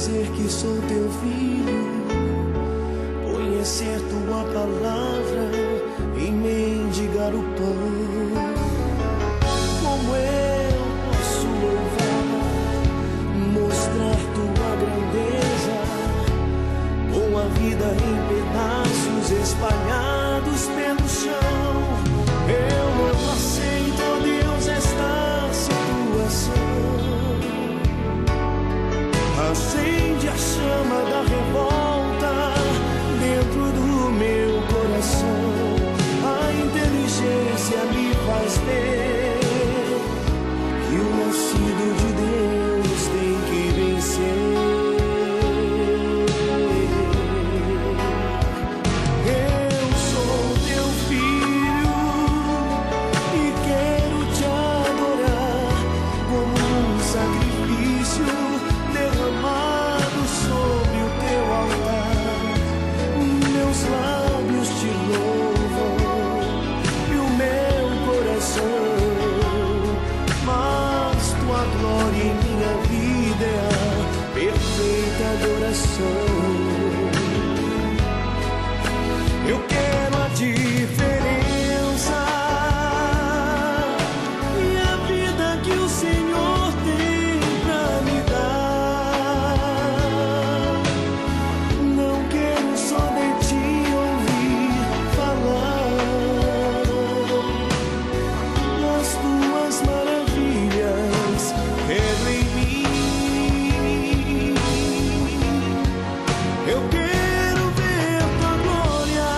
dizer que sou teu filho, conhecer tua palavra e mendigar o pão. Como eu posso louvar, mostrar tua grandeza, com a vida em pedaços espalhados pelo chão? Eu não aceito, ó Deus, esta situação. Acende a chama da revolta dentro do meu coração. A inteligência me faz ver que o nascido de Deus tem que vencer. Eu sou teu filho e quero te adorar como um sacrifício derramado sobre o teu altar. Meus lábios te louvam e o meu coração, mas tua glória em minha vida é a perfeita adoração. Eu quero a diferença e a vida que o Senhor tem pra me dar. Não quero só de ti ouvir falar das tuas maravilhas. Quero em mim, eu quero ver tua glória,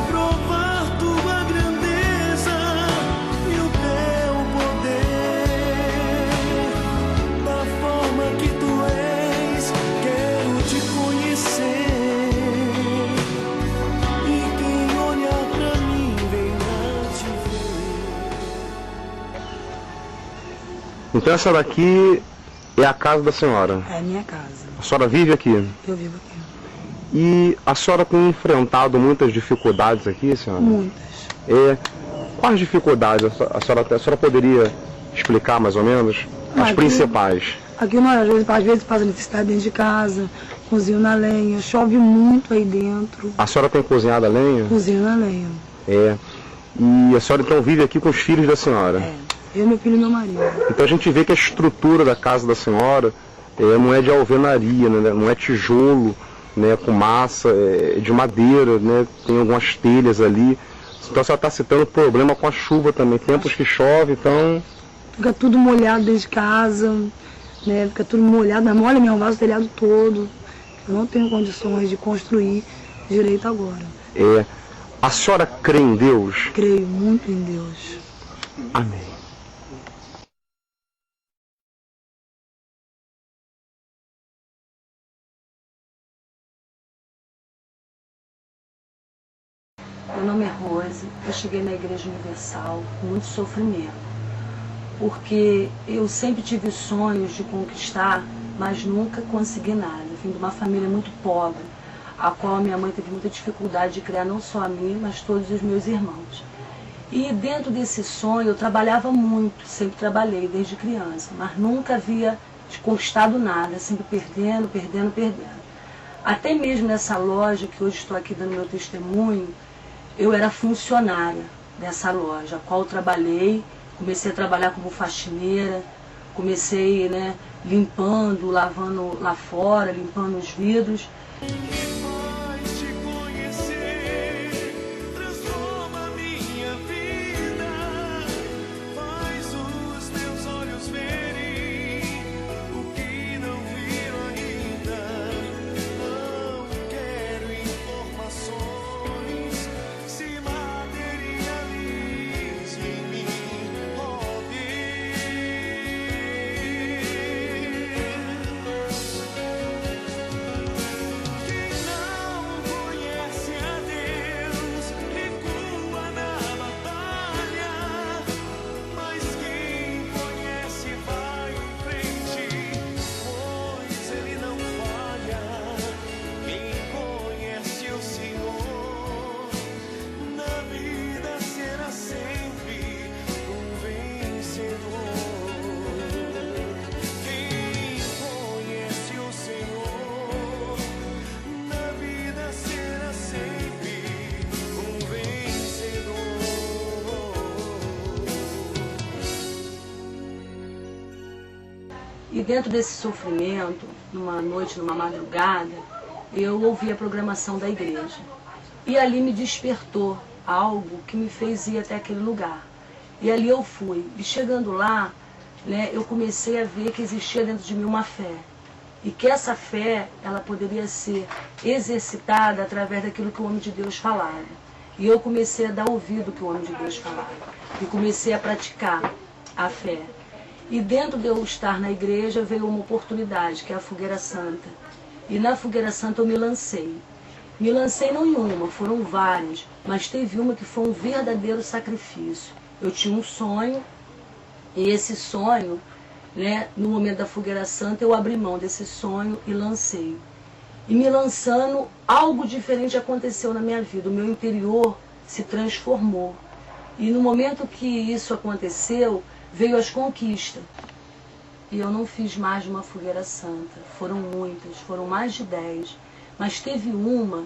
provar tua grandeza e o teu poder. Da forma que tu és, quero te conhecer, e quem olhar pra mim venha te ver. Então essa daqui é a casa da senhora. É a minha casa. A senhora vive aqui. Eu vivo aqui. E a senhora tem enfrentado muitas dificuldades aqui, senhora? Muitas. Quais dificuldades a senhora poderia explicar mais ou menos? As Aqui- principais. Aqui nós às vezes passa necessidade dentro de casa, cozinho na lenha, chove muito aí dentro, A senhora tem cozinhado a lenha? cozinho na lenha. E a senhora então vive aqui com os filhos da senhora? É. Eu, meu filho e meu marido. Então a gente vê que a estrutura da casa da senhora não é de alvenaria, né? Não é tijolo, né? Com massa, é de madeira, né? Tem algumas telhas ali. Então a senhora está citando problema com a chuva também, tempos que chove, então... Fica tudo molhado dentro de casa, né? Fica tudo molhado, mas molha mesmo, vaso o telhado todo. Eu não tenho condições de construir direito agora. A senhora crê em Deus? Creio muito em Deus. Amém. Meu nome é Rose, eu cheguei na Igreja Universal com muito sofrimento, porque eu sempre tive sonhos de conquistar, mas nunca consegui nada. Eu vim de uma família muito pobre, a qual a minha mãe teve muita dificuldade de criar não só a mim, mas todos os meus irmãos. E dentro desse sonho eu trabalhava muito, sempre trabalhei desde criança, mas nunca havia conquistado nada, sempre perdendo, perdendo, perdendo. Até mesmo nessa loja que hoje estou aqui dando meu testemunho, eu era funcionária dessa loja, a qual eu trabalhei, comecei a trabalhar como faxineira, comecei, né, limpando, lavando lá fora, limpando os vidros. Faz te conhecer, transforma minha vida, faz os meus olhos verem o que não viram ainda. Não quero informações, se materialize em mim, ó Deus. Quem dentro desse sofrimento, numa noite, numa madrugada, eu ouvi a programação da igreja. E ali me despertou algo que me fez ir até aquele lugar. E ali eu fui. E chegando lá, né, eu comecei a ver que existia dentro de mim uma fé. E que essa fé, ela poderia ser exercitada através daquilo que o homem de Deus falava. E eu comecei a dar ouvido ao que o homem de Deus falava. E comecei a praticar a fé. E dentro de eu estar na igreja veio uma oportunidade, que é a Fogueira Santa. E na Fogueira Santa eu me lancei. Me lancei não em uma, foram várias, mas teve uma que foi um verdadeiro sacrifício. Eu tinha um sonho, e esse sonho, né, no momento da Fogueira Santa, eu abri mão desse sonho e lancei. E me lançando, algo diferente aconteceu na minha vida. O meu interior se transformou. E no momento que isso aconteceu, veio as conquistas. E eu não fiz mais de uma Fogueira Santa. Foram muitas, foram mais de 10. Mas teve uma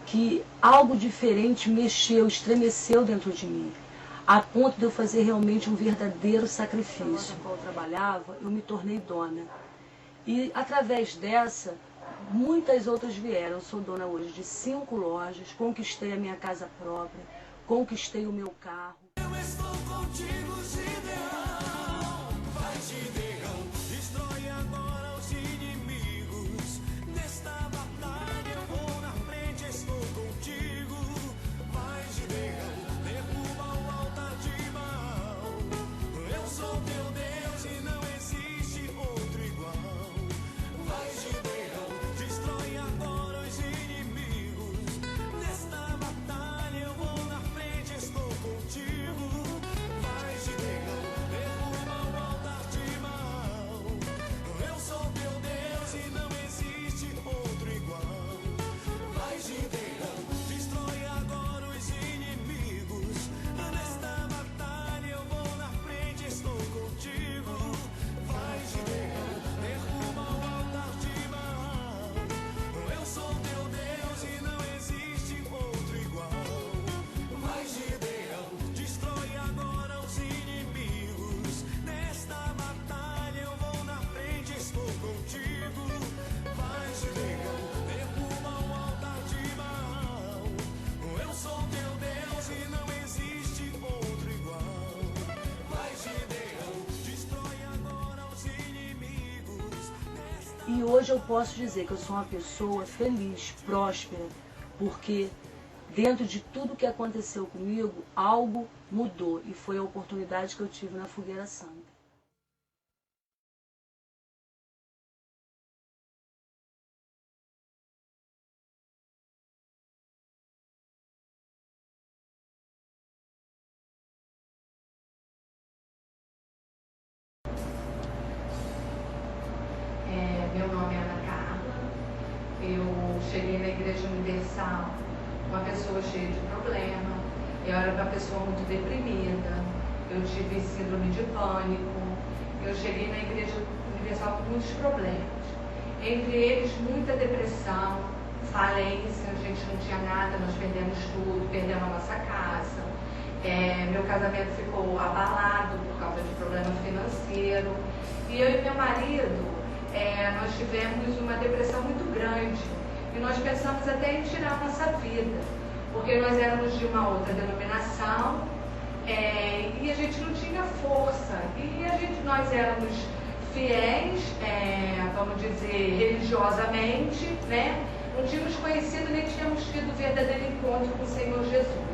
que algo diferente mexeu, estremeceu dentro de mim, a ponto de eu fazer realmente um verdadeiro sacrifício. Quando eu trabalhava, eu me tornei dona. E através dessa, muitas outras vieram. Eu sou dona hoje de 5 lojas, conquistei a minha casa própria, conquistei o meu carro. Eu estou contigo, Gideão, vai Gideão, destrói agora os inimigos. Nesta batalha eu vou na frente, estou contigo. Vai Gideão, derruba o altar de Baal. Eu sou teu Deus e não existe outro igual. Vai Gideão, destrói agora os inimigos. Nesta batalha eu vou na frente, estou contigo. Vai Gideão, derruba o altar de Baal. Eu sou teu Deus e não existe outro igual. Vai Gideão, destrói agora os inimigos. Nesta batalha eu vou na frente, estou contigo. Vai Gideão, derruba o altar de Baal. Eu sou teu Deus e não existe outro igual. Vai Gideão, destrói agora os inimigos. Nesta batalha eu vou na frente, estou contigo. Vai Gideão, derruba o altar de Baal. Eu sou teu Deus e não existe outro igual. Vai Gideão, destrói agora os inimigos. E hoje eu posso dizer que eu sou uma pessoa feliz, próspera, porque dentro de tudo que aconteceu comigo, algo mudou. E foi a oportunidade que eu tive na Fogueira Santa. Meu nome é Ana Carla. Eu cheguei na Igreja Universal uma pessoa cheia de problema. Eu era uma pessoa muito deprimida. Eu tive síndrome de pânico. Eu cheguei na Igreja Universal com muitos problemas. Entre eles, muita depressão, falência. A gente não tinha nada, nós perdemos tudo, perdemos a nossa casa. Meu casamento ficou abalado por causa de problema financeiro. E eu e meu marido, nós tivemos uma depressão muito grande e nós pensamos até em tirar a nossa vida, porque nós éramos de uma outra denominação e a gente não tinha força, e nós éramos fiéis, vamos dizer, religiosamente, né? Não tínhamos conhecido nem tínhamos tido o verdadeiro encontro com o Senhor Jesus.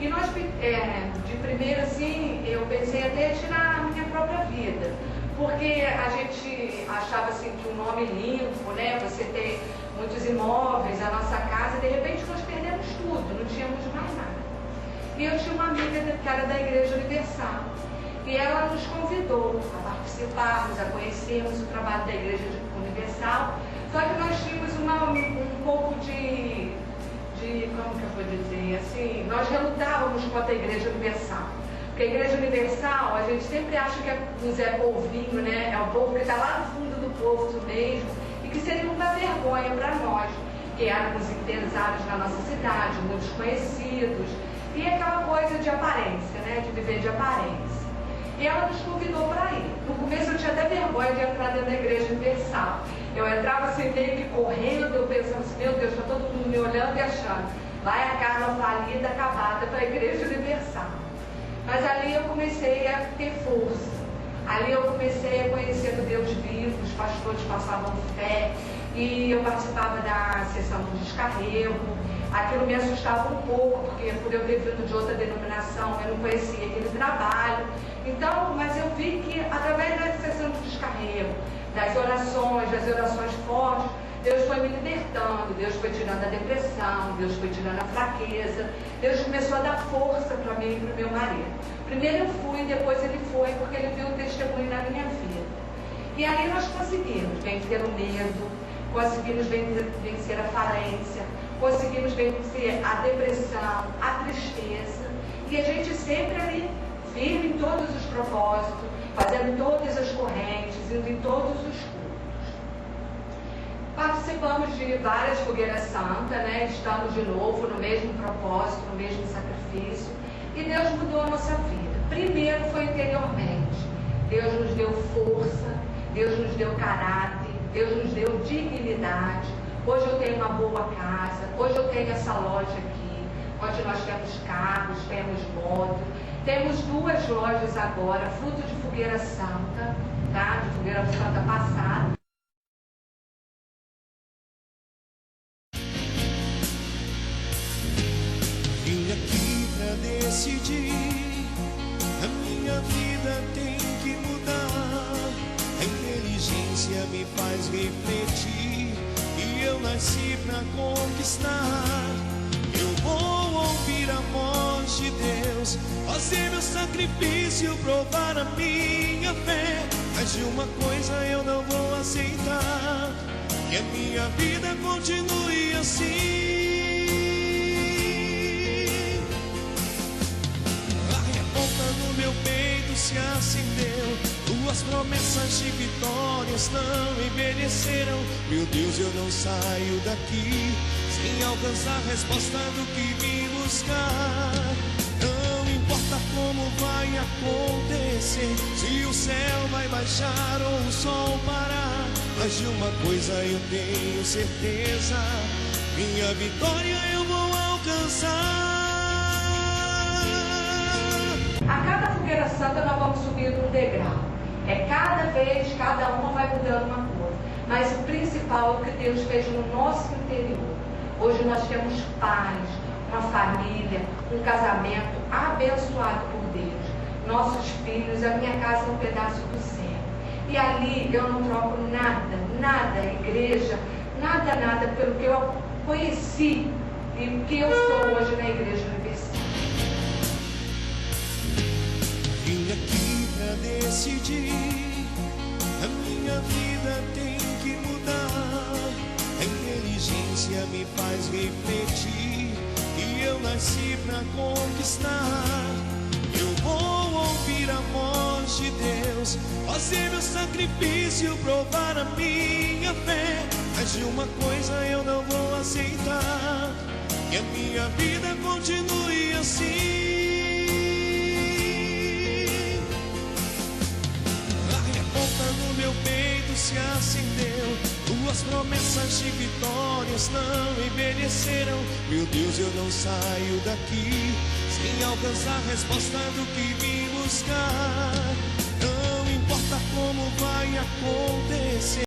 E nós, de primeiro assim, eu pensei até em tirar a minha própria vida, porque a gente achava assim que um nome limpo, né, você ter muitos imóveis, a nossa casa, de repente nós perdemos tudo, não tínhamos mais nada. E eu tinha uma amiga que era da Igreja Universal, e ela nos convidou a participarmos, a conhecermos o trabalho da Igreja Universal, Só que nós tínhamos um pouco de, como que eu vou dizer, assim, nós relutávamos contra a Igreja Universal. Porque a Igreja Universal, a gente sempre acha que é um Zé Polvinho, né? É o povo que está lá no fundo do poço mesmo, e que seria uma vergonha para nós, que éramos empresários na nossa cidade, muitos conhecidos, e aquela coisa de aparência, né? De viver de aparência. E ela nos convidou para ir. No começo eu tinha até vergonha de entrar dentro da Igreja Universal. Eu entrava assim meio que correndo, eu pensando assim, meu Deus, está todo mundo me olhando e achando, vai a Carla falida, acabada para a Igreja Universal. Mas ali eu comecei a ter força. Ali eu comecei a conhecer o Deus vivo, os pastores passavam fé, e eu participava da sessão do descarrego. Aquilo me assustava um pouco, porque por eu ter vindo de outra denominação, eu não conhecia aquele trabalho. Então, mas eu vi que através da sessão do descarrego, das orações fortes, Deus foi me libertando, Deus foi tirando a depressão, Deus foi tirando a fraqueza, Deus começou a dar força para mim e para o meu marido. Primeiro eu fui, depois ele foi, porque ele viu o testemunho na minha vida. E aí nós conseguimos vencer o medo, conseguimos vencer a falência, conseguimos vencer a depressão, a tristeza, e a gente sempre ali, firme em todos os propósitos, fazendo todas as correntes, indo em todos os cultos. Participamos de várias fogueiras santas, né? Estamos de novo no mesmo propósito, no mesmo sacrifício, e Deus mudou a nossa vida. Primeiro foi interiormente. Deus nos deu força, Deus nos deu caráter, Deus nos deu dignidade. Hoje eu tenho uma boa casa, hoje eu tenho essa loja aqui, onde nós temos carros, temos moto, temos 2 lojas agora, fruto de fogueira santa, tá? De fogueira santa passada. Vim aqui pra decidir, a minha vida tem que mudar. A inteligência me faz refletir, e eu nasci pra conquistar. Eu vou ouvir a voz de Deus, fazer meu sacrifício, provar a minha fé. Mas de uma coisa eu não vou aceitar, que a minha vida continue assim. A revolta no meu peito se acendeu, tuas promessas de vitórias não envelheceram. Meu Deus, eu não saio daqui sem alcançar a resposta do que vim buscar. Não importa como vai acontecer, se o céu vai baixar ou o sol parar, mas de uma coisa eu tenho certeza, minha vitória eu vou alcançar. A cada fogueira santa nós vamos subindo um degrau. É cada vez, cada uma vai mudando uma coisa. Mas o principal é o que Deus fez no nosso interior. Hoje nós temos paz, uma família, um casamento abençoado por Deus. Nossos filhos, a minha casa é um pedaço do céu. E ali eu não troco nada, igreja, nada pelo que eu conheci e o que eu sou hoje na Igreja Universal. Vim aqui pra decidir, a minha vida tem que mudar. A inteligência me faz refletir, e eu nasci pra conquistar. Eu vou ouvir a voz de Deus, fazer meu sacrifício, provar a minha fé. Mas de uma coisa eu não vou aceitar, que a minha vida continue assim. A revolta no meu peito se acendeu, tuas promessas de vitórias não envelheceram. Meu Deus, eu não saio daqui sem alcançar a resposta do que vim buscar. Não importa como vai acontecer.